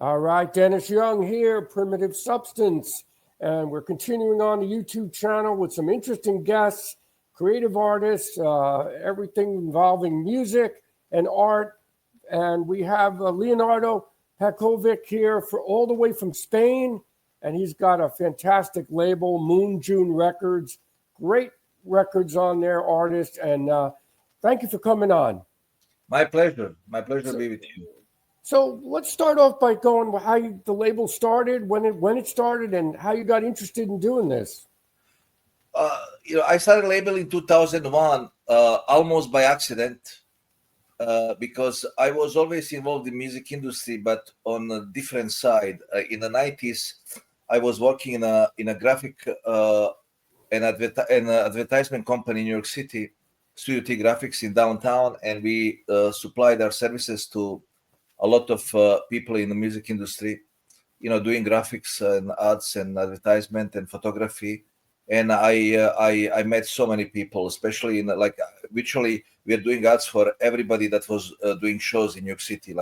All right, Dennis Young here, Primitive Substance. And we're continuing on the YouTube channel with some interesting guests, creative artists, everything involving music and art. And we have Leonardo Pavkovic here for all the way from Spain. And he's got a fantastic label, MOONJUNE Records. Great records on there, artist. And thank you for coming on. My pleasure. My pleasure to be with you. So let's start off by going how the label started, when it started, and how you got interested in doing this. I started label in 2001, almost by accident, because I was always involved in music industry, but on a different side. In the 90s, I was working in a graphic and advertisement company in New York City, Studio T Graphics in downtown, and we supplied our services to a lot of people in the music industry, doing graphics and ads and advertisement and photography. And I met so many people, especially in virtually we are doing ads for everybody that was doing shows in New York City,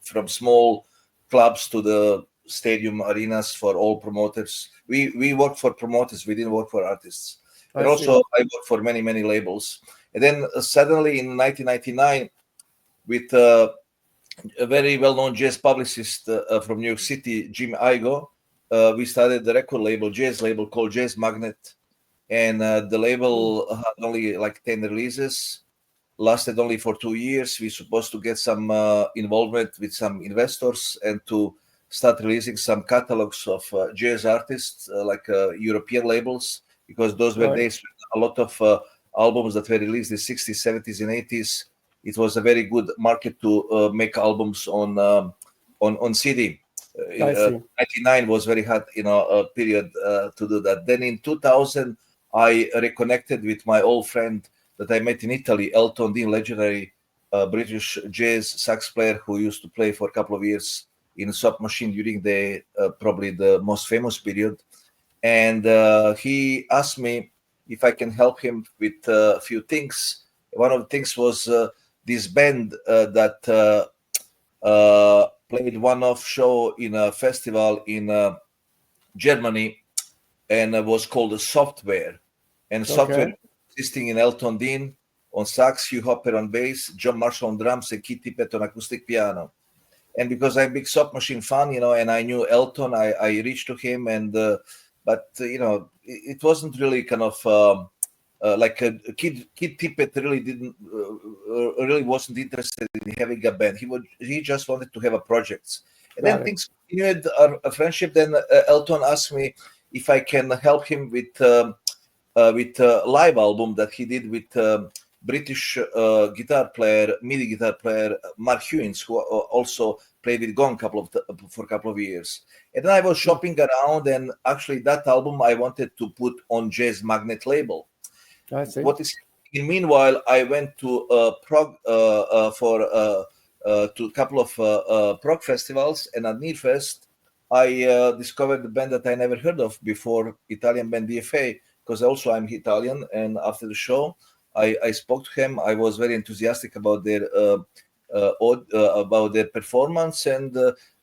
from small clubs to the stadium arenas for all promoters. We worked for promoters, we didn't work for artists. And also I worked for many, many labels. And then suddenly in 1999, with a very well-known jazz publicist from New York City, Jim Igo, we started the record label, jazz label called Jazz Magnet. And the label had only 10 releases, lasted only for 2 years. We're supposed to get some involvement with some investors and to start releasing some catalogs of jazz artists, European labels, because those were days when a lot of albums that were released in the 60s, 70s, and 80s. It was a very good market to make albums on CD. 99 was very hot, period to do that. Then in 2000, I reconnected with my old friend that I met in Italy, Elton Dean, legendary British jazz sax player who used to play for a couple of years in Soft Machine during the probably the most famous period. And he asked me if I can help him with a few things. One of the things was this band that played one-off show in a festival in Germany, and it was called Software. And Software consisting in Elton Dean on sax, Hugh Hopper on bass, John Marshall on drums, and Keith Tippett on acoustic piano. And because I'm a big Soft Machine fan, and I knew Elton, I reached to him, and but it wasn't really kind of Keith Tippett really wasn't interested in having a band. He just wanted to have a project. And then things continued our friendship. Then Elton asked me if I can help him with a live album that he did with British MIDI guitar player Mark Hewins, who also played with Gong for a couple of years. And then I was shopping around, and actually that album I wanted to put on Jazz Magnet label. I see. Meanwhile, I went to Prague to a couple of Prague festivals, and at Nearfest, I discovered the band that I never heard of before, Italian band DFA, because also I'm Italian. And after the show, I spoke to him. I was very enthusiastic about their performance, and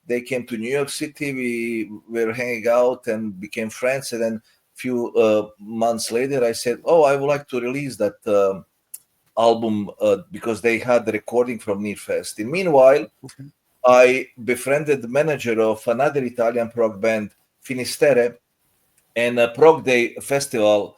they came to New York City. We were hanging out and became friends. And then few months later, I said, I would like to release that album because they had the recording from Nearfest. And meanwhile, I befriended the manager of another Italian prog band, Finisterre, and a Prog Day festival.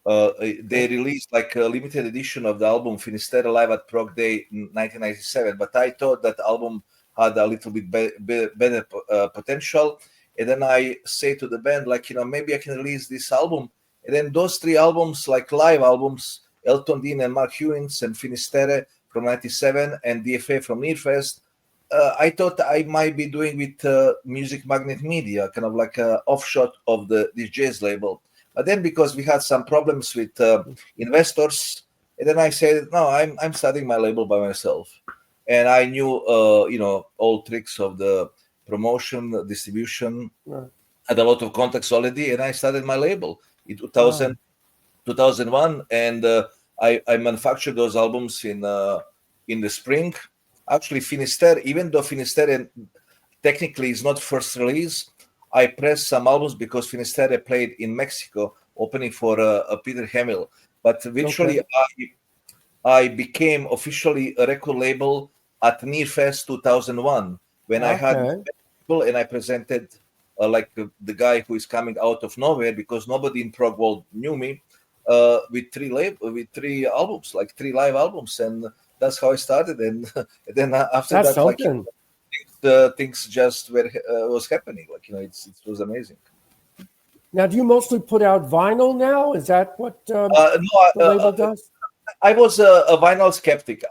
They released a limited edition of the album Finisterre Live at Prog Day in 1997. But I thought that album had a little bit better potential. And then I say to the band, maybe I can release this album. And then those 3 albums, live albums, Elton Dean and Mark Hewins and Finisterre from 97 and DFA from Nearfest, I thought I might be doing with Music Magnet Media, kind of like an offshoot of this jazz label. But then because we had some problems with investors, and then I said, no, I'm starting my label by myself. And I knew, all tricks of the promotion, distribution, had a lot of contacts already, and I started my label in 2001, and I manufactured those albums in the spring Actually, Finisterre, even though Finisterre technically is not first release, I pressed some albums because Finisterre played in Mexico, opening for Peter Hamill. But virtually, I became officially a record label at Nearfest 2001 when I had people and I presented the guy who is coming out of nowhere because nobody in prog world knew me with three albums, like 3 live albums, and that's how I started. And then after That's that, something. things just was happening. It was amazing. Now, do you mostly put out vinyl now? Is that what the label does? I was a vinyl skeptic.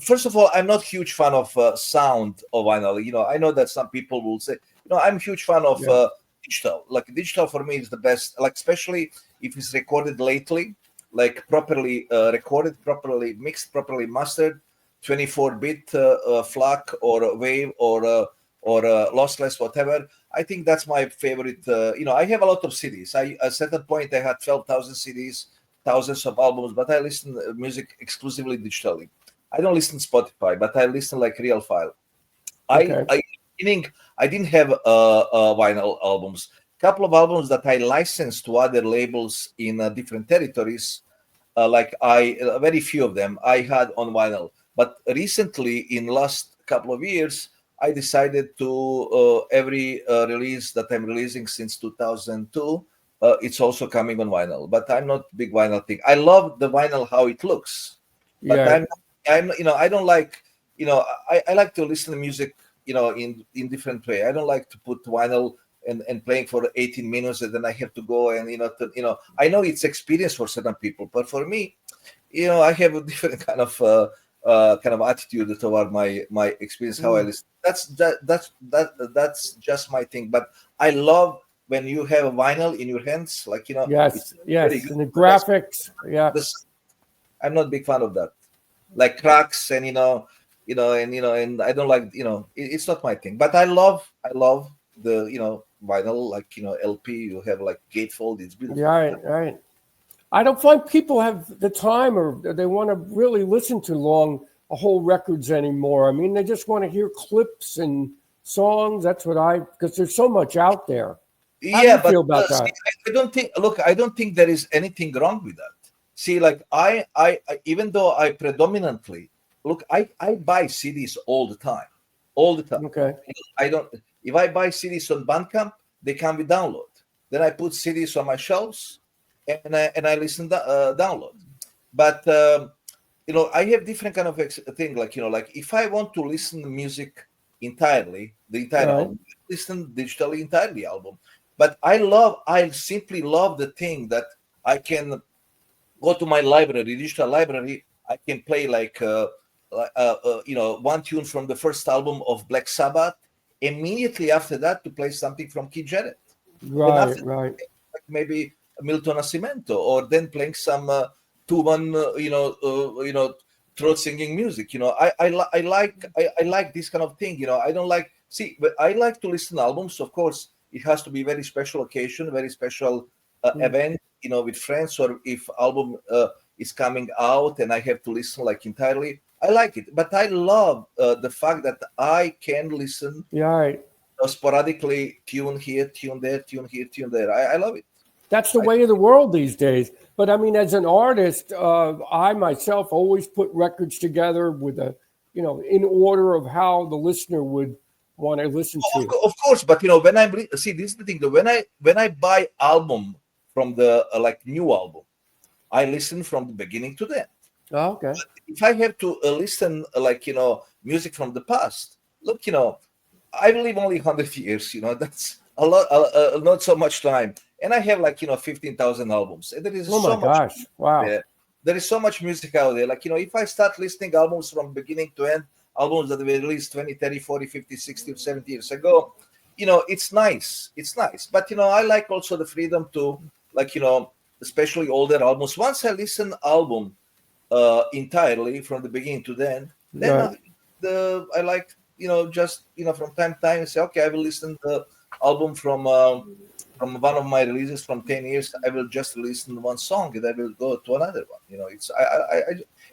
First of all, I'm not a huge fan of sound of vinyl. I know that some people will say, I'm a huge fan of digital. Like digital for me is the best. Like especially if it's recorded lately, like properly recorded, properly mixed, properly mastered, 24-bit FLAC or wave or lossless, whatever. I think that's my favorite. I have a lot of CDs. At a certain point I had 12,000 CDs. Thousands of albums, but I listen music exclusively digitally. I don't listen Spotify, but I listen like real file. I didn't have vinyl albums. Couple of albums that I licensed to other labels in different territories. Very few of them I had on vinyl. But recently, in last couple of years, I decided to every release that I'm releasing since 2002. It's also coming on vinyl, but I'm not a big vinyl thing. I love the vinyl how it looks, but I don't like, I like to listen to music, in different way. I don't like to put vinyl and playing for 18 minutes and then I have to go and I know it's experience for certain people, but for me, I have a different kind of attitude toward my experience, how I listen. That's just my thing. But I love when you have a vinyl in your hands, yes, and the graphics, I'm not a big fan of that, like cracks and and I don't like it's not my thing. But I love the vinyl, LP. You have like gatefold. It's beautiful. Right. I don't find people have the time or they want to really listen to whole records anymore. I mean, they just want to hear clips and songs. That's what because there's so much out there. How do you feel about that? I don't think there is anything wrong with that. See, like I even though I predominantly I buy CDs all the time. Okay. If I buy CDs on Bandcamp, they come with download. Then I put CDs on my shelves and I listen download. But I have different kind of thing. Like if I want to listen to music entirely, the entire album, listen digitally entirely album. But I simply love the thing that I can go to my library, digital library. I can play one tune from the first album of Black Sabbath. Immediately after that, to play something from Keith Jarrett. Right. Like maybe Milton Nascimento, or then playing some Tuvan, throat singing music. I like this kind of thing. I don't like but I like to listen to albums. Of course, it has to be very special occasion, very special event, with friends, or if album is coming out and I have to listen like entirely. I like it, but I love the fact that I can listen sporadically, tune here, tune there, tune here, tune there. I love it. That's the way of the world these days. But I mean, as an artist, I myself always put records together with in order of how the listener would want to listen to. Of course, but when this is the thing. When I buy album from the new album, I listen from the beginning to the end. Oh, okay. But if I have to listen music from the past, I believe only 100 years. That's a lot, not so much time. And I have 15,000 albums. And there is Wow. There is so much music out there. If I start listing albums from beginning to end, albums that were released 20, 30, 40, 50, 60, 70 years ago, it's nice. It's nice. But, I like also the freedom to, especially older albums. Once I listen album entirely from the beginning to the end, then I like, just, from time to time, say, okay, I will listen to the album from one of my releases from 10 years. I will just listen to one song and I will go to another one. It's,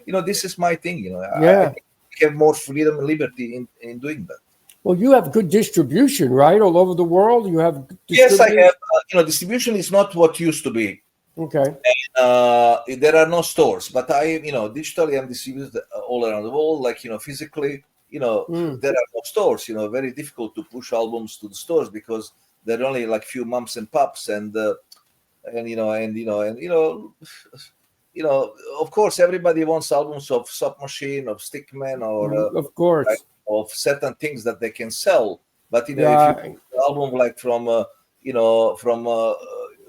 this is my thing, I have more freedom and liberty in doing that. Well, you have good distribution, right? All over the world, you have Yes, I distributors? have. Distribution is not what used to be. Okay. There are no stores, but digitally I'm distributed all around the world. Like, physically, there are no stores. Very difficult to push albums to the stores because there are only like few mums and pups, and of course, everybody wants albums of Submachine, of Stickman, or Of course. of certain things that they can sell. But if you Yeah. an album like from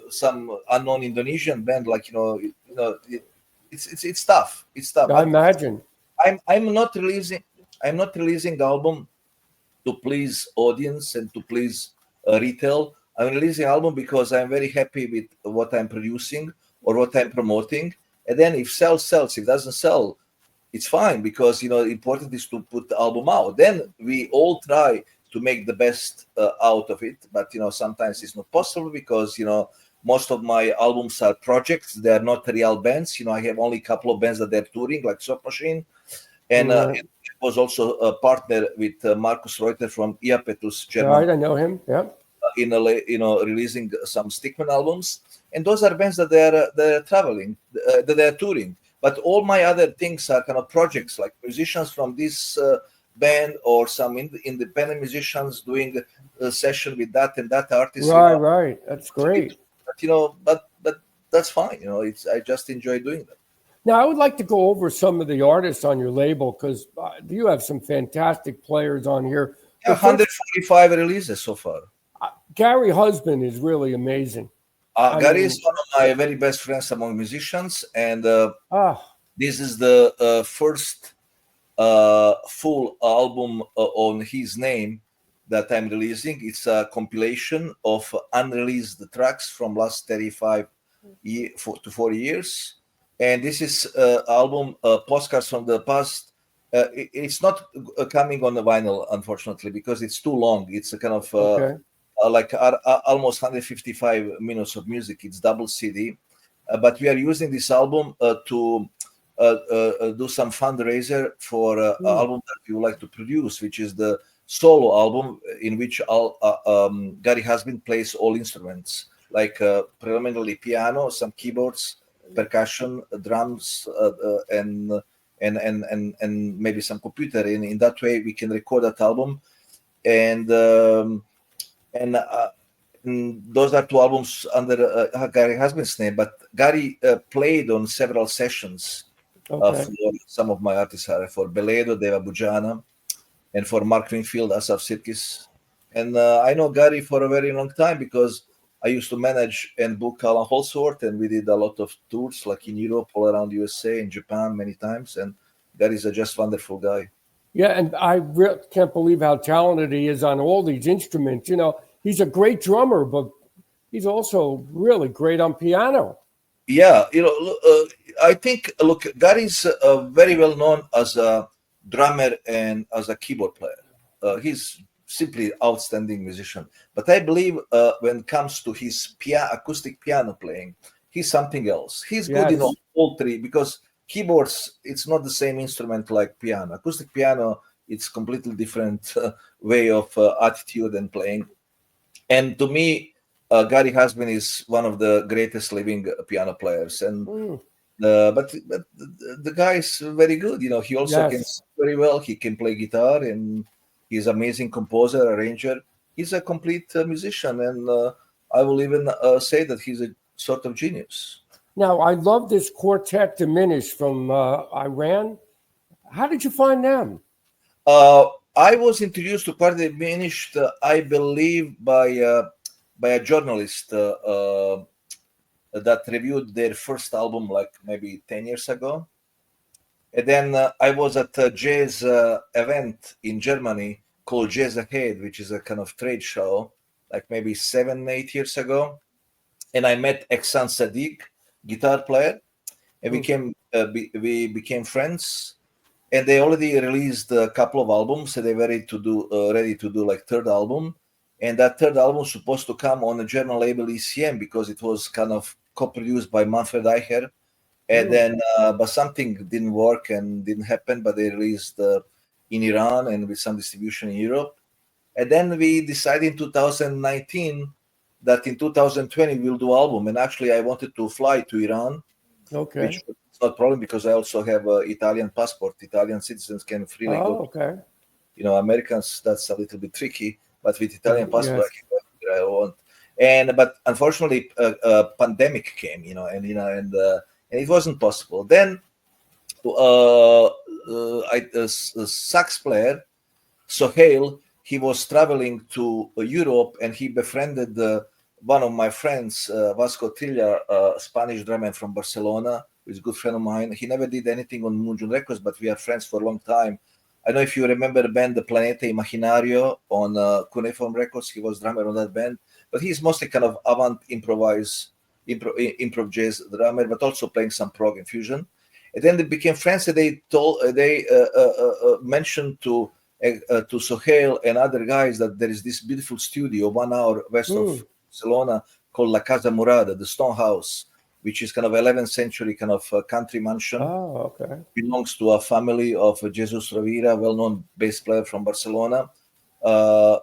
some unknown Indonesian band, like it's tough. It's tough. I imagine. I'm not releasing. I'm not releasing the album to please audience and to please retail. I'm releasing album because I'm very happy with what I'm producing or what I'm promoting. And then if sells, if doesn't sell, it's fine, because important is to put the album out. Then we all try to make the best out of it, but sometimes it's not possible because most of my albums are projects. They are not real bands. I have only a couple of bands that they're touring, like Soft Machine, and I was also a partner with Markus Reuter from Iapetus, German. Right, I know him. Yeah. In releasing some Stickman albums, and those are bands that they're traveling, that they're touring. But all my other things are kind of projects, like musicians from this band or some independent musicians doing a session with that and that artist. Right. That's great. But that's fine. I just enjoy doing that. Now, I would like to go over some of the artists on your label, because you have some fantastic players on here. 145 releases so far. Gary Husband is really amazing. Gary is one of my very best friends among musicians, and this is the first full album on his name that I'm releasing. It's a compilation of unreleased tracks from last 35 to 40 years. And this is album Postcards from the Past. It's not coming on the vinyl, unfortunately, because it's too long. It's a kind of like almost 155 minutes of music. It's double CD. But we are using this album to do some fundraiser for an album that we would like to produce, which is the solo album in which Gary Husband plays all instruments, like predominantly piano, some keyboards, percussion, drums, and maybe some computer. In that way, we can record that album, and those are two albums under Gary Husband's name. But Gary played on several sessions for some of my artists, for Beledo, Deva Bujana, and for Mark Winfield, Asaf Sirkis. And I know Gary for a very long time because I used to manage and book Allan Holdsworth, and we did a lot of tours, like in Europe, all around USA, in Japan many times. And Gary's a just wonderful guy. Yeah, and I can't believe how talented he is on all these instruments. He's a great drummer, but he's also really great on piano. Yeah, I think, look, Gary's very well known as a drummer and as a keyboard player. He's simply outstanding musician. But I believe when it comes to his acoustic piano playing, he's something else. He's good in all three, because keyboards, it's not the same instrument like piano. Acoustic piano, it's completely different way of attitude and playing. And to me, Gary Husband is one of the greatest living piano players. And but the guy is very good. He also can sing very well. He can play guitar, and he's an amazing composer, arranger. He's a complete musician, and I will even say that he's a sort of genius. Now, I love this Quartet Diminished from Iran. How did you find them? I was introduced to Quartet Diminished, I believe, by a journalist that reviewed their first album, like maybe 10 years ago. And then I was at a jazz event in Germany called Jazz Ahead, which is a kind of trade show, like maybe 7-8 years ago. And I met Ehsan Sadiq, guitar player, and we became friends. And they already released a couple of albums, so they were ready to do like third album. And that third album was supposed to come on a German label ECM, because it was kind of co-produced by Manfred Eicher. And then, but something didn't work and didn't happen. But they released in Iran and with some distribution in Europe. And then we decided in 2019 that in 2020 we'll do album. And actually, I wanted to fly to Iran, Okay. which is not a problem because I also have an Italian passport. Italian citizens can freely go. Okay. Americans, that's a little bit tricky. But with Italian passport, Yes. I can go where I want. But unfortunately, pandemic came, and it wasn't possible. Then a sax player, Sohail, he was traveling to Europe, and he befriended one of my friends, Vasco Trilla, a Spanish drummer from Barcelona, who is a good friend of mine. He never did anything on MOONJUNE Records, but we are friends for a long time. I don't know if you remember the band The Planeta Imaginario on Cuneiform Records. He was drummer on that band, but he's mostly kind of avant improv jazz drummer, but also playing some prog and fusion. And then they became friends, and they mentioned to Sohail and other guys that there is this beautiful studio 1 hour west of Barcelona called La Casa Murada, the Stone House, which is kind of 11th century kind of country mansion. Oh, okay. Belongs to a family of Jesus Rovira, well-known bass player from Barcelona,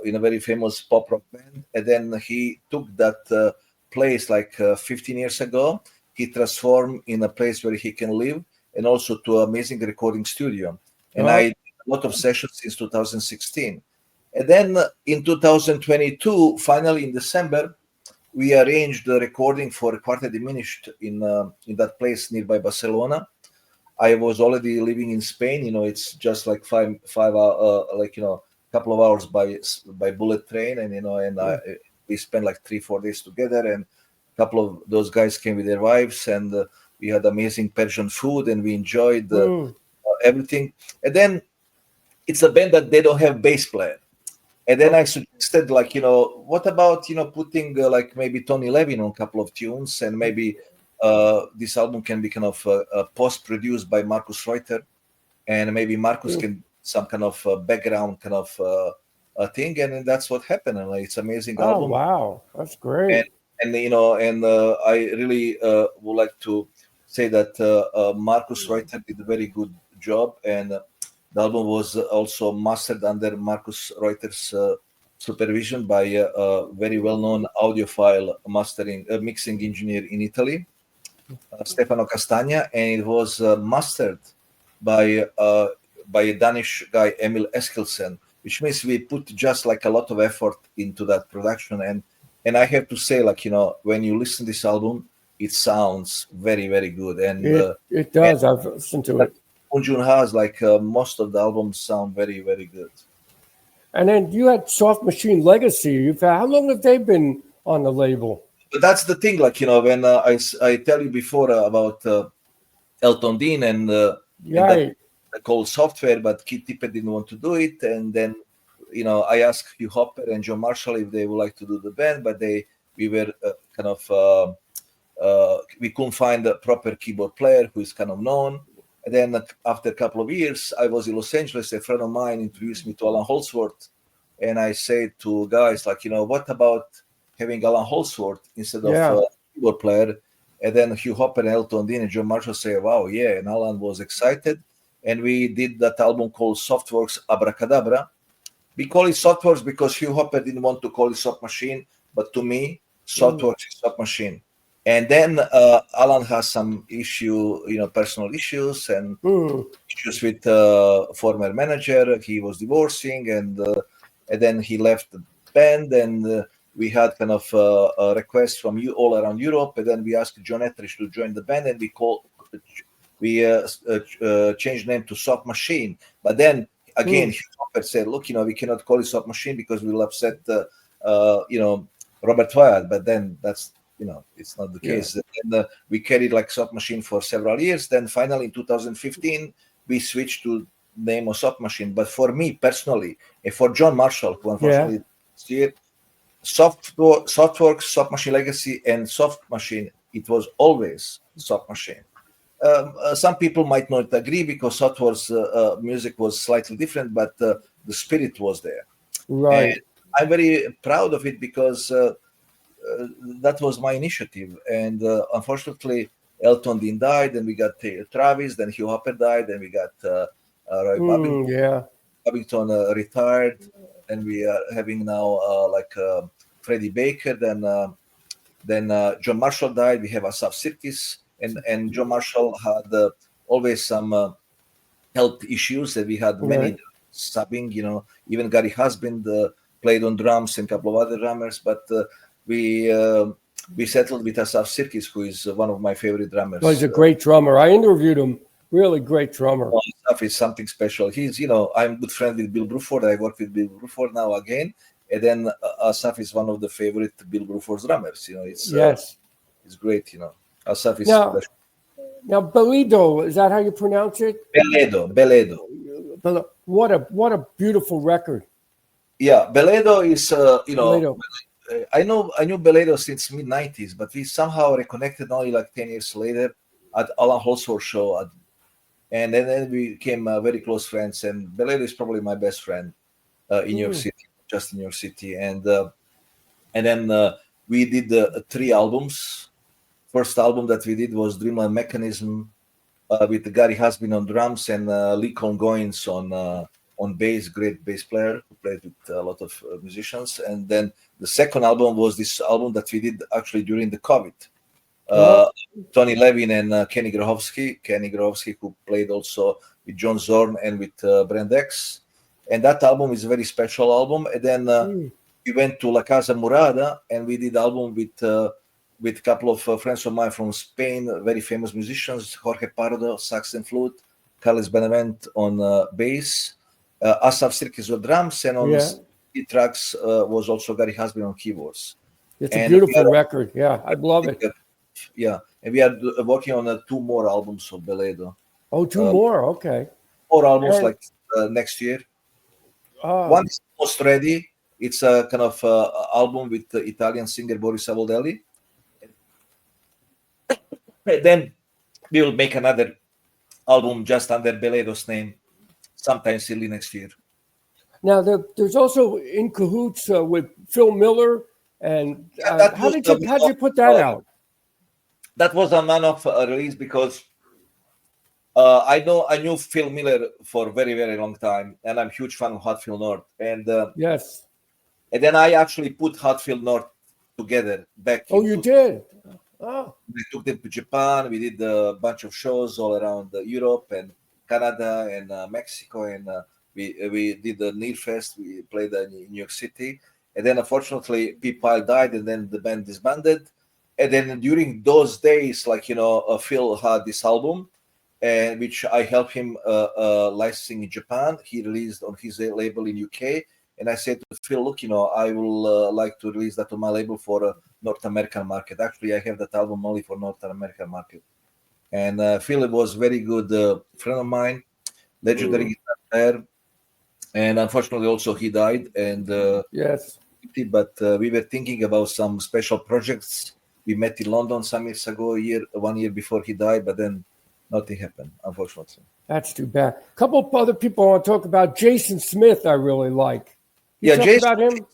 in a very famous pop rock band. And then he took that place like 15 years ago. He transformed in a place where he can live, and also to an amazing recording studio. And I did a lot of sessions since 2016. And then in 2022, finally in December, we arranged the recording for Quartet Diminished in that place nearby Barcelona. I was already living in Spain. It's just like five couple of hours by bullet train, and we spent like 3-4 days together, and a couple of those guys came with their wives, and we had amazing Persian food, and we enjoyed everything. And then it's a band that they don't have bass player. And then I suggested, what about, putting like maybe Tony Levin on a couple of tunes, and maybe this album can be kind of post-produced by Marcus Reuter, and maybe Marcus can some kind of background kind of thing, and that's what happened. And it's amazing album. Oh, wow, that's great. And I really would like to say that Marcus Reuter did a very good job, and the album was also mastered under Marcus Reuter's supervision by a very well-known audiophile mixing engineer in Italy, Stefano Castagna, and it was mastered by a Danish guy, Emil Eskilsen, which means we put just like a lot of effort into that production. And I have to say, when you listen to this album, it sounds very, very good. And it does. I've listened to it. MOONJUNE has most of the albums sound very, very good. And then you had Soft Machine Legacy. How long have they been on the label? But that's the thing, when I tell you before about Elton Dean and that called Software, but Keith Tippett didn't want to do it. And then, I asked Hugh Hopper and John Marshall if they would like to do the band, but we were we couldn't find a proper keyboard player who is kind of known. And then after a couple of years, I was in Los Angeles. A friend of mine introduced me to Allan Holdsworth, and I said to guys what about having Allan Holdsworth instead of a keyboard player? And then Hugh Hopper and Elton Dean and John Marshall say, wow, yeah. And Allan was excited. And we did that album called Softworks Abracadabra. We call it Softworks because Hugh Hopper didn't want to call it Soft Machine. But to me, Softworks is Soft Machine. And then Allan has some personal issues and issues with former manager. He was divorcing, and then he left the band, and we had kind of a request from you all around Europe. And then we asked John Etheridge to join the band, and we changed name to Soft Machine. But then again, Hugh Hopper said, look, we cannot call it Soft Machine because we'll upset Robert Wyatt. But then that's it's not the case. And we carried like Soft Machine for several years. Then finally in 2015, we switched to name of Soft Machine. But for me personally, and for John Marshall, who unfortunately see it, Softworks, Soft Machine Legacy, and Soft Machine, it was always Soft Machine. Some people might not agree because Softworks music was slightly different, but the spirit was there. Right. And I'm very proud of it because that was my initiative. And unfortunately, Elton Dean died, and we got Travis, then Hugh Hopper died, then we got Roy Babin. Covington retired, and we are having now Freddie Baker. Then John Marshall died. We have Asaf Sirkis, and John Marshall had always some health issues, that we had many subbing. Even Gary Husband played on drums and a couple of other drummers, but we settled with Asaf Sirkis, who is one of my favorite drummers. Well, he's a great drummer. I interviewed him. Really great drummer. Asaf is something special. He's, I'm good friend with Bill Bruford. I work with Bill Bruford now again. And then Asaf is one of the favorite Bill Bruford's drummers. It's it's great. Asaf is now Beledo, is that how you pronounce it? Beledo. What a beautiful record. Yeah, Beledo is Beledo. I knew Beledo since mid-90s, but we somehow reconnected only like 10 years later at Allan Holdsworth show, and then we became very close friends. And Beledo is probably my best friend in New York City, just in New York City. And then we did 3 albums. First album that we did was Dreamland Mechanism with Gary Husband on drums and Lincoln Goins on bass, great bass player who played with a lot of musicians. And then the second album was this album that we did actually during the COVID. Tony Levin and Kenny Grohovsky, who played also with John Zorn and with Brand X. And that album is a very special album. And then we went to La Casa Murada, and we did album with a couple of friends of mine from Spain, very famous musicians, Jorge Pardo, sax and flute, Carlos Benavent on bass, Asaf Sirkis on drums, and on the tracks was also Gary Husband on keyboards. It's a beautiful record. Yeah, I love it. Yeah, and we are working on 2 more albums of Beledo. Oh, 2 more, okay. 4 albums next year. One is almost ready. It's a kind of album with the Italian singer Boris Avoldelli. And then we will make another album just under Beledo's name sometime early next year. Now, there's also In Cahoots with Phil Miller. And how did you put that out? That was a man-off release because I knew Phil Miller for a very, very long time, and I'm a huge fan of Hatfield North. And and then I actually put Hatfield North together back. Oh, you did? Oh. We took them to Japan. We did a bunch of shows all around Europe and Canada and Mexico, and we did the Neil Fest. We played in New York City, and then unfortunately Pete Pyle died, and then the band disbanded. And then during those days, Phil had this album, and which I helped him licensing in Japan. He released on his label in UK, and I said to Phil, look, I will like to release that on my label for North American market. Actually, I have that album only for North American market. And Phil was very good friend of mine, legendary guitar player, and unfortunately also he died. And but we were thinking about some special projects. We met in London some years ago, 1 year before he died, but then nothing happened, unfortunately. That's too bad. A couple of other people I want to talk about. Jason Smith, I really like. Jason, about him?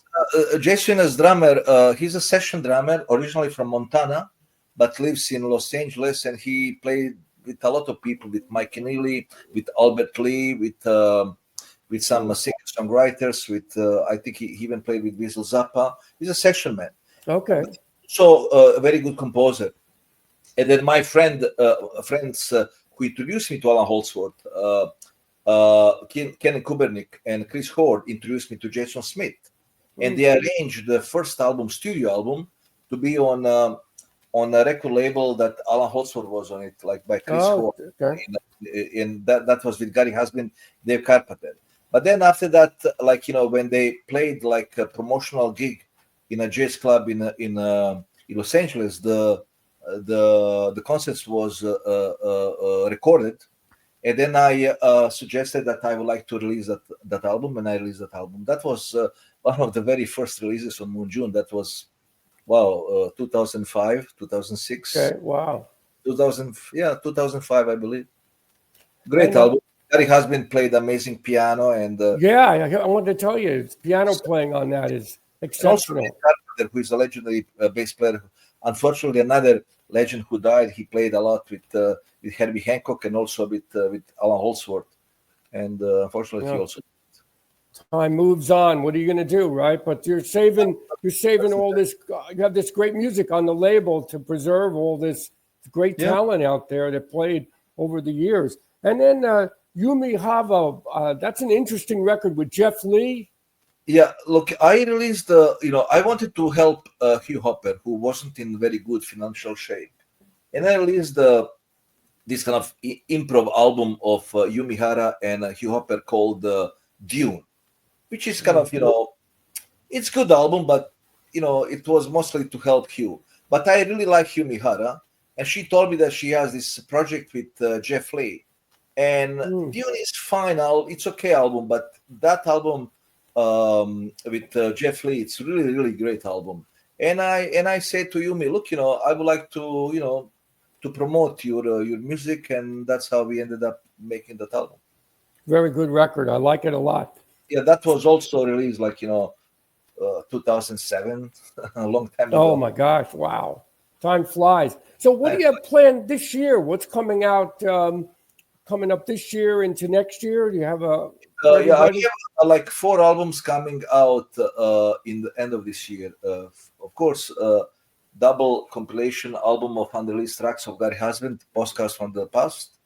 Jason is drummer. He's a session drummer, originally from Montana, but lives in Los Angeles, and he played with a lot of people, with Mike Keneally, with Albert Lee, with some singer-songwriters, I think he even played with Weasel Zappa. He's a session man. Okay. So a very good composer. And then my friends who introduced me to Allan Holdsworth, Ken Kubernik and Chris Horde, introduced me to Jason Smith. And they arranged the first album, studio album, to be on a record label that Allan Holdsworth was on it, like by Chris Horde. Okay. And that was with Gary Husband, Dave Carpenter. But then after that, when they played like a promotional gig in a jazz club in Los Angeles, the concert was recorded, and then I suggested that I would like to release that album, and I released that album. That was one of the very first releases on MOONJUNE. That was 2005, 2006. Okay, wow. 2005, I believe. Great album. Gary Husband played amazing piano, and I wanted to tell you, his piano playing on that is exceptional. Also, who is a legendary bass player. Unfortunately, another legend who died. He played a lot with Herbie Hancock and also with Allan Holdsworth, and unfortunately, he also. time moves on. What are you going to do, right? But you're saving all this. You have this great music on the label to preserve all this great talent out there that played over the years. And then Yumi Hava, that's an interesting record with Jeff Lee. Yeah, look, I released I wanted to help Hugh Hopper, who wasn't in very good financial shape, and I released this kind of improv album of Yumi Hara and Hugh Hopper called Dune, which is kind of it's good album, but it was mostly to help Hugh. But I really like Yumi Hara, and she told me that she has this project with Jeff Lee, and Dune is fine. It's okay album, but that album with Jeff Lee, it's really, really great album. And I said to Yumi, look, I would like to to promote your music, and that's how we ended up making that album. Very good record. I like it a lot. Yeah, that was also released 2007, a long time ago. Oh my gosh! Wow, time flies. So, what do you have planned this year? What's coming out? Coming up this year into next year? Do you have a? I have 4 albums coming out in the end of this year. Of course, double compilation album of unreleased tracks of Gary Husband, Postcards from the Past.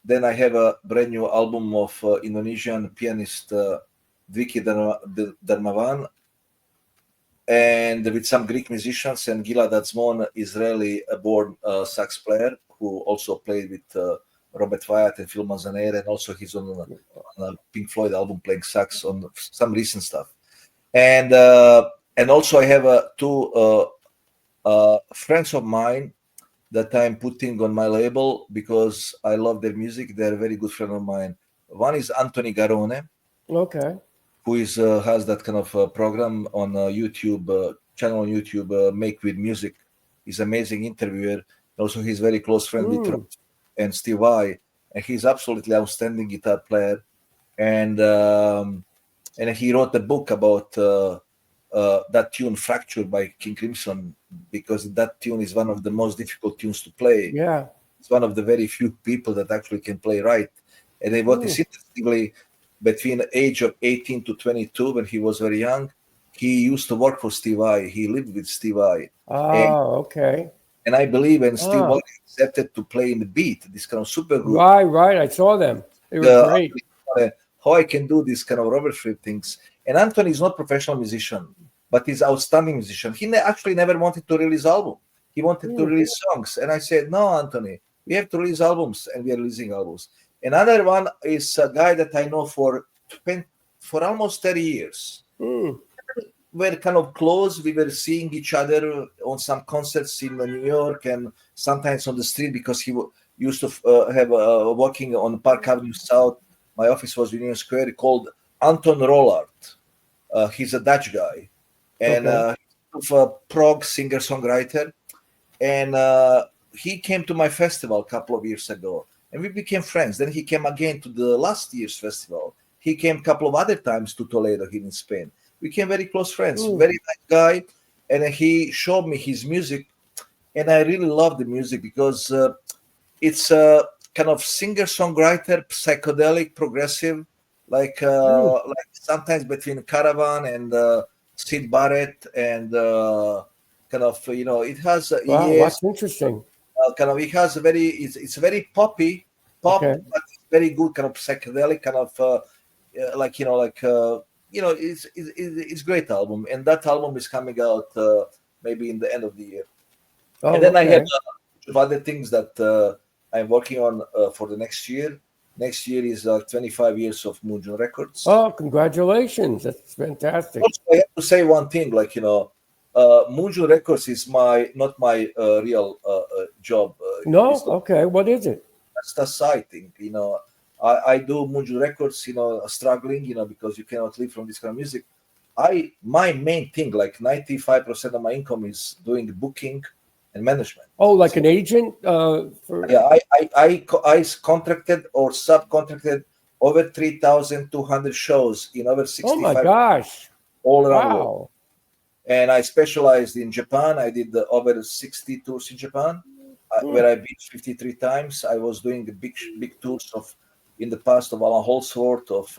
Then I have a brand new album of Indonesian pianist Dwiki Darmawan, and with some Greek musicians, and Gilad Atzmon, Israeli-born sax player, who also played with Robert Wyatt and Phil Manzanera, and also he's on a Pink Floyd album playing sax on some recent stuff. And also I have 2 friends of mine that I'm putting on my label because I love their music. They're a very good friend of mine. One is Anthony Garone, okay, who has that kind of program on YouTube, channel on YouTube, Make With Music. He's an amazing interviewer. Also, he's very close friend with Trump and Steve Vai, and he's absolutely outstanding guitar player. And he wrote a book about that tune "Fracture" by King Crimson, because that tune is one of the most difficult tunes to play. Yeah, it's one of the very few people that actually can play right. And then what is interestingly, between the age of 18 to 22, when he was very young, he used to work for Steve Vai. He lived with Steve Vai. Okay. And I believe when Steve Vai accepted to play in the Beat, this kind of super group. Right. I saw them. They were great. How I can do this kind of Robert Fripp things. And Anthony is not a professional musician, but he's an outstanding musician. He actually never wanted to release album. He wanted to release songs. And I said, no, Anthony, we have to release albums, and we are releasing albums. Another one is a guy that I know for almost 30 years. We're kind of close. We were seeing each other on some concerts in New York and sometimes on the street, because he used to have working on Park Avenue South. My office was Union Square, called Anton Rollard. He's a Dutch guy, and he's a prog singer-songwriter. And he came to my festival a couple of years ago, and we became friends. Then he came again to the last year's festival. He came a couple of other times to Toledo here in Spain. We became very close friends. Very nice guy, and he showed me his music, and I really love the music because it's a kind of singer-songwriter, psychedelic, progressive, like sometimes between Caravan and Sid Barrett, and kind of it has that's interesting. Kind of it has it's very poppy, but it's very good kind of psychedelic kind of it's great album, and that album is coming out maybe in the end of the year. And then I have a bunch of other things that I'm working on for the next year. Next year is 25 years of MOONJUNE Records. Oh, congratulations! That's fantastic. Also, I have to say one thing, MOONJUNE Records is not my real job. No, okay. What is it? That's the side thing, I do MOONJUNE Records, struggling, because you cannot live from this kind of music. My main thing, like 95% of my income, is doing booking and management. Oh, like an agent? Yeah, I contracted or subcontracted over 3,200 shows in over 65. Oh my gosh! All around the world. And I specialized in Japan. I did over 60 tours in Japan, where I've been 53 times. I was doing the big tours in the past of Allan Holdsworth, of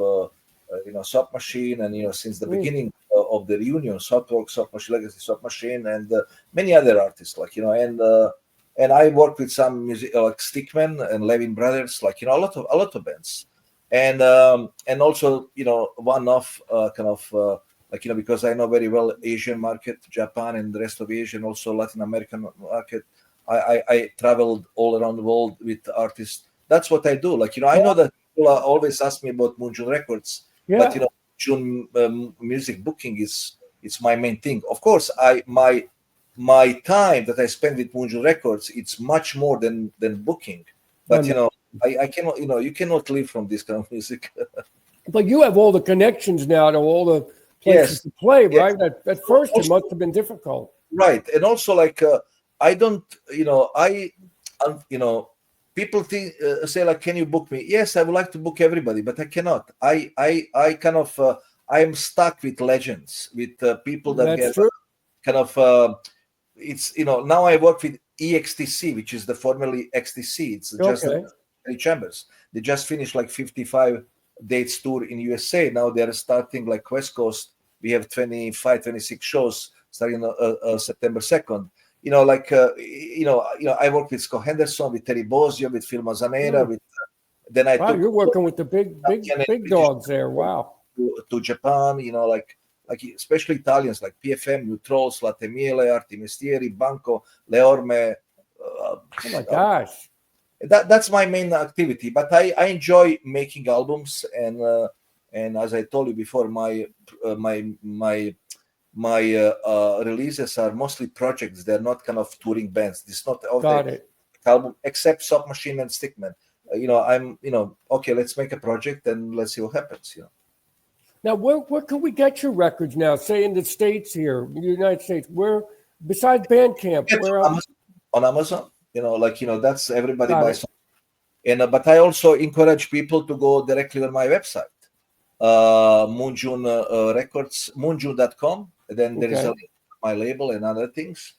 Soft Machine, and since the beginning of the reunion, Softwork, Soft Machine Legacy, Soft Machine, and many other artists, and I work with some music like Stickman and Levin Brothers, a lot of bands, and also one off because I know very well Asian market, Japan, and the rest of Asia, and also Latin American market. I traveled all around the world with artists. That's what I do. I know that people always ask me about MOONJUNE Records, but June music booking it's my main thing. Of course, my time that I spend with MOONJUNE Records, it's much more than booking. But I cannot. You cannot live from this kind of music. But you have all the connections now to all the places to play, right? At first, it must have been difficult. Right, and also I don't, people say can you book me? Yes, I would like to book everybody, but I cannot. I kind of I'm stuck with legends, with people that That's true. kind of. It's now I work with EXTC, which is the formerly XTC. It's just three chambers. They just finished 55 dates tour in USA. Now they are starting West Coast. We have 25, 26 shows starting September 2nd. I work with Scott Henderson, with Terry Bozzio, with Phil Manzanera. With then I you're working with the big dogs there. Wow. To Japan, especially Italians like PFM, Neutrals, Latte Miele, Artimestieri, Banco, Leorme. Oh my gosh. That's my main activity, but I enjoy making albums, and as I told you before, my releases are mostly projects. They're not kind of touring bands. It's not album except Soft Machine and Stickman. I'm okay. Let's make a project and let's see what happens. Now, where can we get your records now? Say in the States here, the United States. Where besides Bandcamp? Where on Amazon? That's everybody buys. And but I also encourage people to go directly on my website, MOONJUNE Records, moonjune.com. Then there is a link to my label and other things.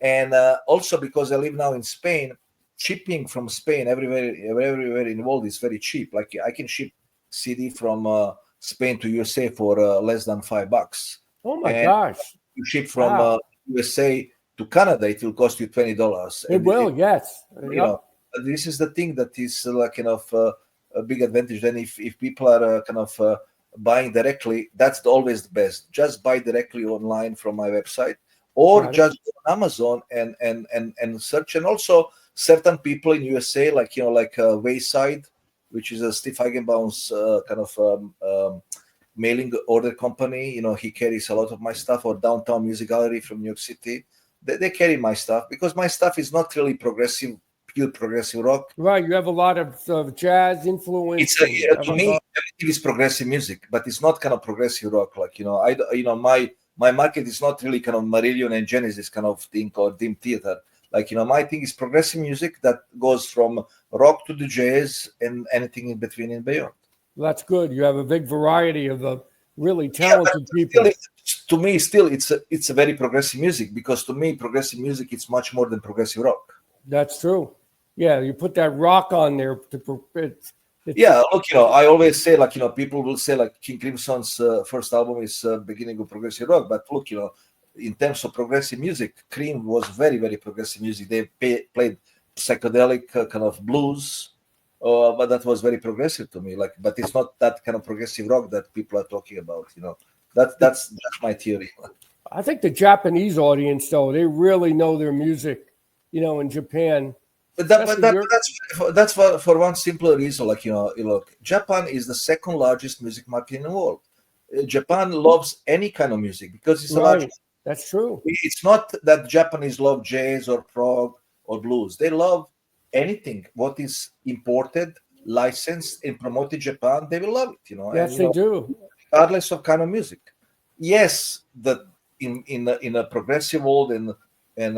And also because I live now in Spain, shipping from Spain everywhere in the world is very cheap. I can ship CD from Spain to USA for less than $5. Oh my gosh! You ship from USA to Canada, it will cost you $20. It will, yes. This is the thing that is a big advantage. Then if people are buying directly, that's always the best. Just buy directly online from my website, or just go on Amazon and search. And also certain people in USA, Wayside, which is a Steve Eigenbaum's mailing order company. He carries a lot of my stuff, or Downtown Music Gallery from New York City. They carry my stuff because my stuff is not really pure progressive rock. Right, you have a lot of jazz influence. To me, everything is progressive music, but it's not kind of progressive rock. My market is not really kind of Marillion and Genesis kind of thing or dim theater. My thing is progressive music that goes from rock to the jazz and anything in between and beyond. That's good. You have a big variety of really talented people. To me, still, it's a very progressive music, because to me, progressive music is much more than progressive rock. That's true. Yeah, you put that rock on there I always say, people will say, King Crimson's first album is beginning of progressive rock, but look, in terms of progressive music, Cream was very, very progressive music. They played psychedelic kind of blues, but that was very progressive to me. But it's not that kind of progressive rock that people are talking about. That's my theory. I think the Japanese audience, though, they really know their music. In Japan. But that's for one simple reason. Japan is the second largest music market in the world. Japan loves any kind of music because it's a large. That's true. It's not that Japanese love jazz or prog or blues. They love anything what is imported, licensed, and promoted in Japan. They will love it. Yes, they do. Regardless of kind of music. Yes, that in a progressive world and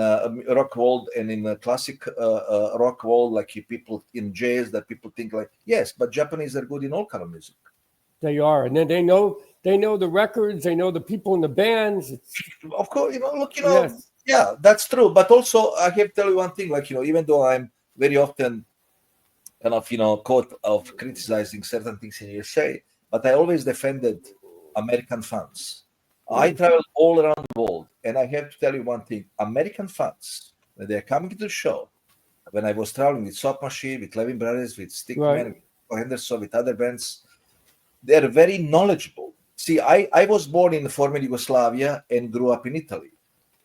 a rock world and in a classic rock world, people in jazz that people think yes, but Japanese are good in all kind of music. They are, and then they know the records, they know the people in the bands. Of course, yes. Yeah, that's true. But also, I have to tell you one thing, even though I'm very often kind of caught of criticizing certain things in USA, but I always defended American fans. I traveled all around the world, and I have to tell you one thing: American fans, when they're coming to the show, when I was traveling with Soft Machine, with Levin Brothers, with Stickman, with Henderson, with other bands, they're very knowledgeable. See, I was born in the former Yugoslavia and grew up in Italy.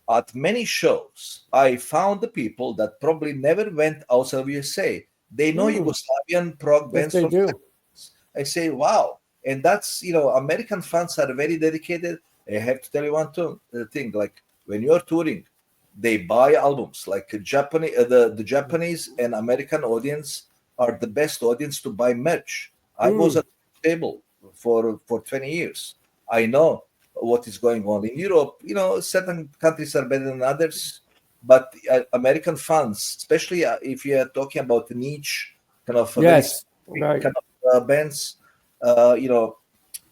At many shows, I found the people that probably never went outside of USA. They know Yugoslavian prog bands they from do. I say, wow. And that's, American fans are very dedicated. I have to tell you one thing, like when you're touring, they buy albums. Like Japanese, the Japanese and American audience are the best audience to buy merch. I was at the table for 20 years. I know what is going on in Europe. Certain countries are better than others, but American fans, especially if you are talking about niche kind of very right. kind of bands,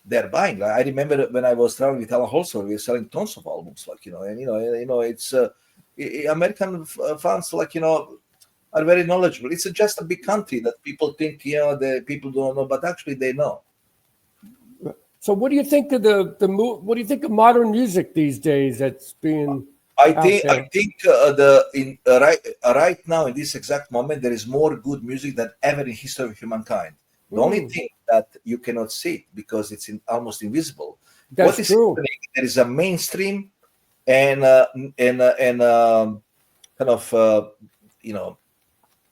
they're buying. Like, I remember when I was traveling with Allan Holdsworth, we were selling tons of albums. It's American fans, are very knowledgeable. It's just a big country that people think, the people don't know, but actually they know. So, what do you think of what do you think of modern music these days? That's being I think right now in this exact moment there is more good music than ever in history of humankind. The only thing that you cannot see it because it's almost invisible. That's what is true. happening? There is a mainstream and kind of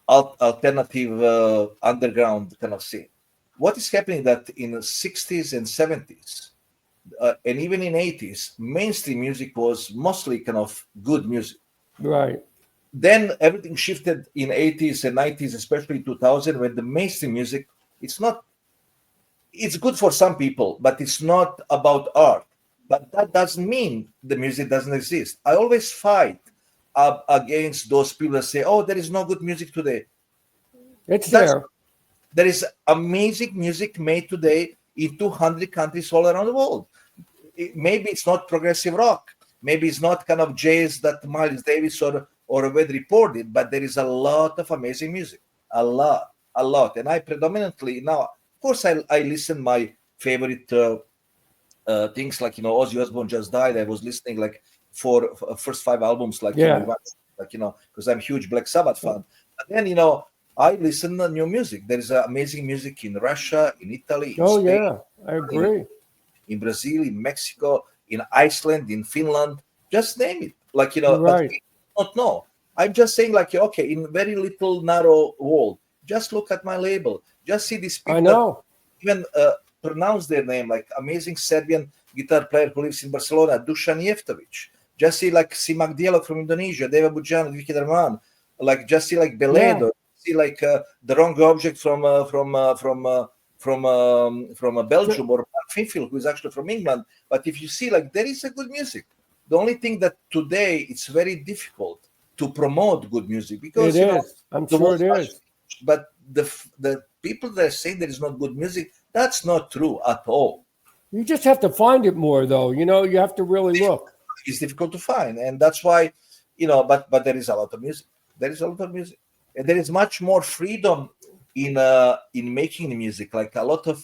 alternative underground kind of scene. What is happening that in the 60s and 70s and even in 80s, mainstream music was mostly kind of good music. Right. Then everything shifted in 80s and 90s, especially 2000, when the mainstream music, it's good for some people, but it's not about art. But that doesn't mean the music doesn't exist. I always fight against those people that say, oh, there is no good music today. There is amazing music made today in 200 countries all around the world. Maybe it's not progressive rock. Maybe it's not kind of jazz that Miles Davis or Red reported, but there is a lot of amazing music. A lot. And I predominantly now, of course, I listen my favorite things like, Ozzy Osbourne just died. I was listening like for first 5 albums, because I'm a huge Black Sabbath fan. And then, I listen to new music. There is amazing music in Russia, in Italy, in Spain. I agree. In Brazil, in Mexico, in Iceland, in Finland, just name it. But people don't know. I'm just saying, okay, in very little narrow world, just look at my label. Just see these people that even pronounce their name, like amazing Serbian guitar player who lives in Barcelona, Dusan Jeftovic. Just see like Simak Dialog from Indonesia, Deva Bujana, Viki Darman, just see like Beledo. See the wrong object from Belgium, or Finfield, who is actually from England. But if you see, there is a good music. The only thing that today it's very difficult to promote good music because it is. I'm sure it is. But the people that are saying there is not good music, that's not true at all. You just have to find it more, though. You have to really look. It's difficult to find, and that's why, but there is a lot of music. There is a lot of music. And there is much more freedom in making the music. Like a lot of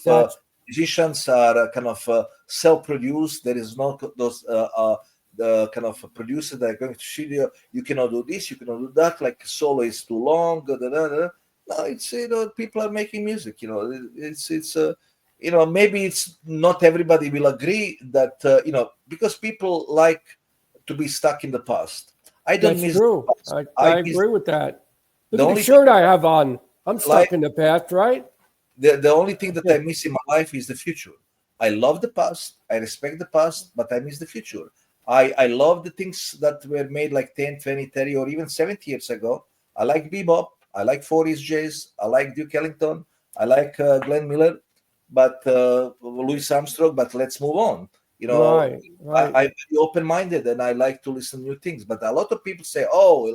musicians are kind of self-produced. There is not those the kind of producers that are going to studio. You cannot do this. You cannot do that. Like solo is too long. No, it's people are making music. It's maybe it's not everybody will agree that because people like to be stuck in the past. I don't miss true. The past. I agree with that. Look The at the shirt I have on. I'm stuck in the past, right? The only thing that I miss in my life is the future. I love the past. I respect the past, but I miss the future. I love the things that were made like 10, 20, 30, or even 70 years ago. I like bebop. I like 40s jazz. I like Duke Ellington. I like Glenn Miller, but Louis Armstrong. But let's move on. Right. I'm very open-minded and I like to listen to new things. But a lot of people say, "Oh,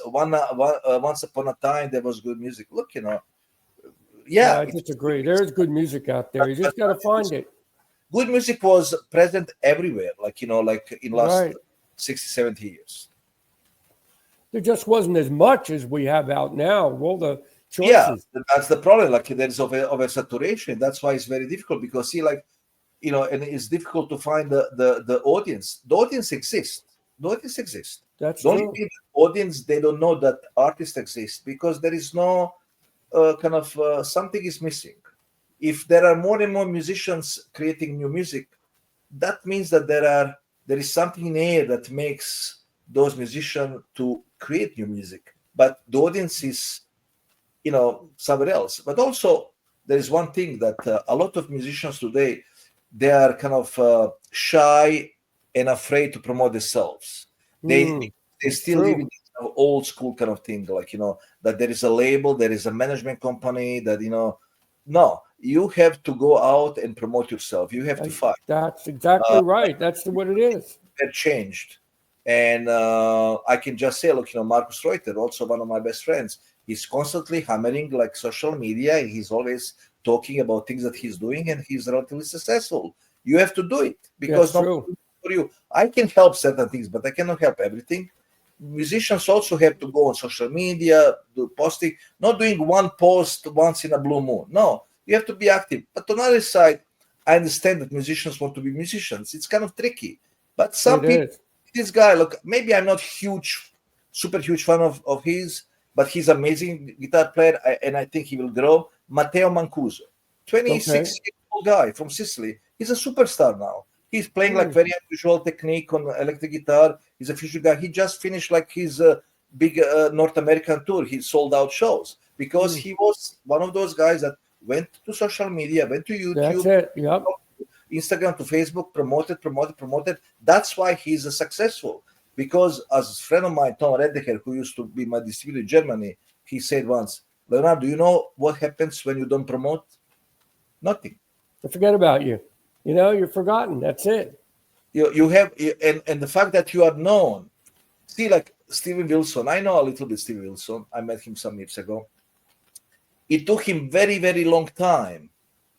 once upon a time there was good music." Look, I disagree. There's good music out there. You just got to find it. Good music was present everywhere, in last 60, 70 years. There just wasn't as much as we have out now. Well, the choices. that's the problem. Like there's over saturation. That's why it's very difficult because see, like and it's difficult to find the audience. The audience exists. The audience exists. That's The only true. thing, audience, they don't know that artists exist because there is no something is missing. If there are more and more musicians creating new music, that means that there is something in the air that makes those musicians to create new music. But the audience is, somewhere else. But also, there is one thing that a lot of musicians today, they are kind of shy and afraid to promote themselves. They still live in old school kind of thing, like that there is a label, there is a management company that no, you have to go out and promote yourself. You have to fight. That's exactly right. That's what it is. That changed, and I can just say, look, Marcus Reuter, also one of my best friends, he's constantly hammering like social media. And he's always talking about things that he's doing, and he's relatively successful. You have to do it because That's not true. for you. I can help certain things, but I cannot help everything. Musicians also have to go on social media, do posting, not doing one post once in a blue moon. No, you have to be active. But on the other side, I understand that musicians want to be musicians. It's kind of tricky. But some people, this guy, look, maybe I'm not super huge fan of his, but he's amazing guitar player, and I think he will grow. Matteo Mancuso, 26-year-old guy from Sicily. He's a superstar now. He's playing like very unusual technique on electric guitar. He's a fusion guy. He just finished like his big North American tour. He sold out shows because he was one of those guys that went to social media, went to YouTube, That's it. Yep. Instagram to Facebook, promoted. That's why he's successful. Because as a friend of mine, Tom Redeker, who used to be my distributor in Germany, he said once, Leonardo, do you know what happens when you don't promote? Nothing. They forget about you. You're forgotten. That's it. You have, and the fact that you are known. See, like Steven Wilson, I know a little bit Steven Wilson. I met him some years ago. It took him very, very long time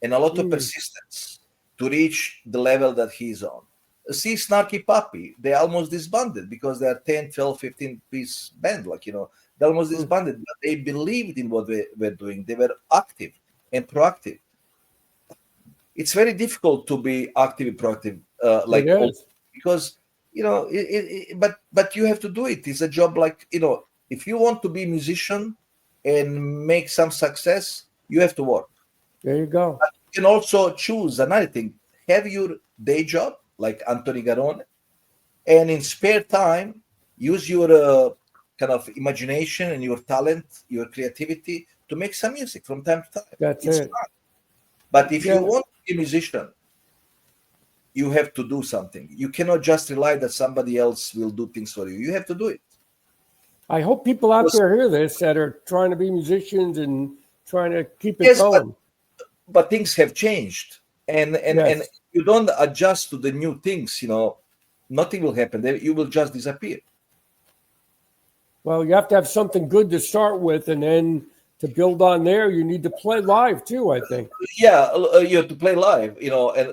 and a lot of persistence to reach the level that he's on. See, Snarky Puppy, they almost disbanded because they're 10, 12, 15-piece band. They almost disbanded, but they believed in what they were doing. They were active and proactive. It's very difficult to be active and proactive, because but you have to do it. It's a job if you want to be a musician and make some success, you have to work. There you go. But you can also choose another thing. Have your day job like Anthony Garone, and in spare time, use your kind of imagination and your talent, your creativity to make some music from time to time. That's it. Fun. But if you want to be a musician, you have to do something. You cannot just rely that somebody else will do things for you. You have to do it. I hope people out there hear this that are trying to be musicians and trying to keep it going. But things have changed, and you don't adjust to the new things. Nothing will happen. You will just disappear. Well, you have to have something good to start with, and then to build on there, you need to play live too, I think. Yeah, you have to play live,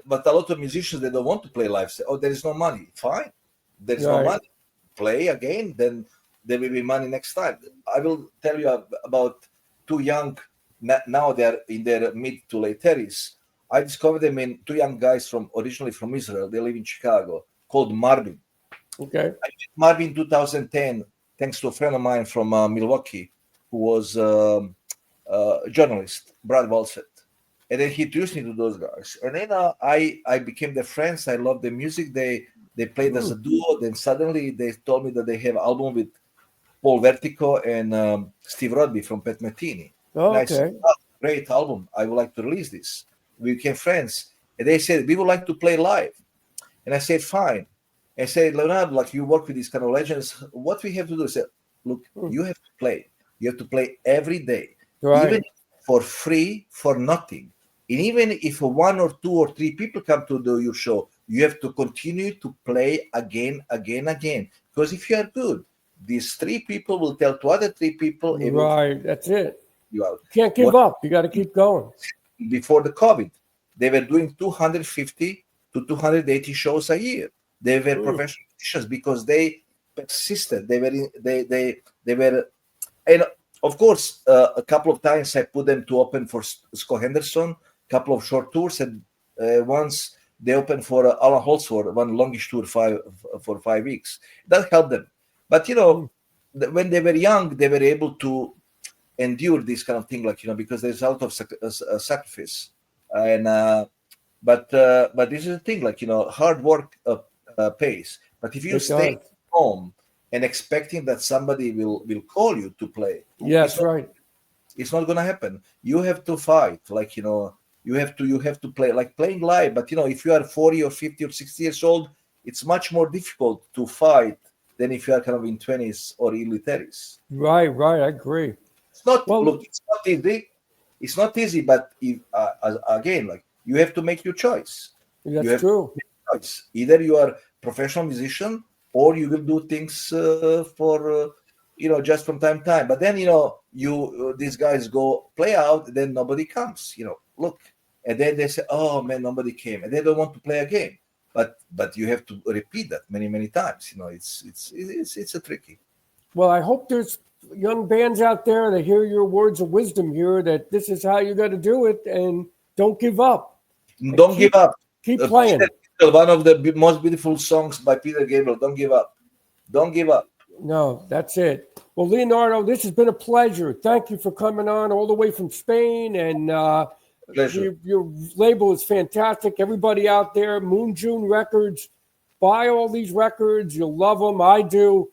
but a lot of musicians, they don't want to play live. Say, there is no money. Fine. There is no money. Play again, then there will be money next time. I will tell you about two young, now they're in their mid to late 30s. I discovered them in two young guys originally from Israel. They live in Chicago, called Marvin. Okay. I met Marvin in 2010, thanks to a friend of mine from Milwaukee, who was a journalist, Brad Walsett. And then he introduced me to those guys. And then I became their friends. I loved their music. They played as a duo. Then suddenly they told me that they have an album with Paul Vertigo and Steve Rodby from Pat Metheny. Oh, and I said, great album. I would like to release this. We became friends. And they said, we would like to play live. And I said, fine. I said, Leonardo, you work with these kind of legends. What we have to do? I said, look, you have to play. You have to play every day, even for free, for nothing. And even if 1 or 2 or 3 people come to do your show, you have to continue to play again. Because if you are good, these 3 people will tell to other 3 people. Right, that's it. You can't give up. You got to keep going. Before the COVID, they were doing 250 to 280 shows a year. They were professional musicians because they persisted. They were, and Of course, a couple of times I put them to open for Scott Henderson, a couple of short tours, and once they opened for Allan Holdsworth, one longish tour for 5 weeks. That helped them. But when they were young, they were able to endure this kind of thing, like because there's a lot of sacrifice. And but this is the thing, like hard work pays. But if you stay home and expecting that somebody will call you to play, yes, right, it's not gonna happen. You have to fight, like you have to play, like playing live. But if you are 40 or 50 or 60 years old, it's much more difficult to fight than if you are kind of in 20s or early 30s. Right, I agree. It's not it's not easy. It's not easy, but again, like you have to make your choice. That's true. Choice. Either you are professional musician or you will do things for just from time to time. But then these guys go play out, then nobody comes. Look, and then they say, "Oh man, nobody came," and they don't want to play again. But you have to repeat that many times. It's a tricky. Well, I hope there's young bands out there that hear your words of wisdom here, that this is how you got to do it, and don't give up. Don't give up. Keep playing. One of the most beautiful songs by Peter Gabriel. Don't give up. Don't give up. No, that's it. Well, Leonardo, this has been a pleasure. Thank you for coming on all the way from Spain. And pleasure. Your label is fantastic. Everybody out there, MOONJUNE Records, buy all these records. You'll love them. I do.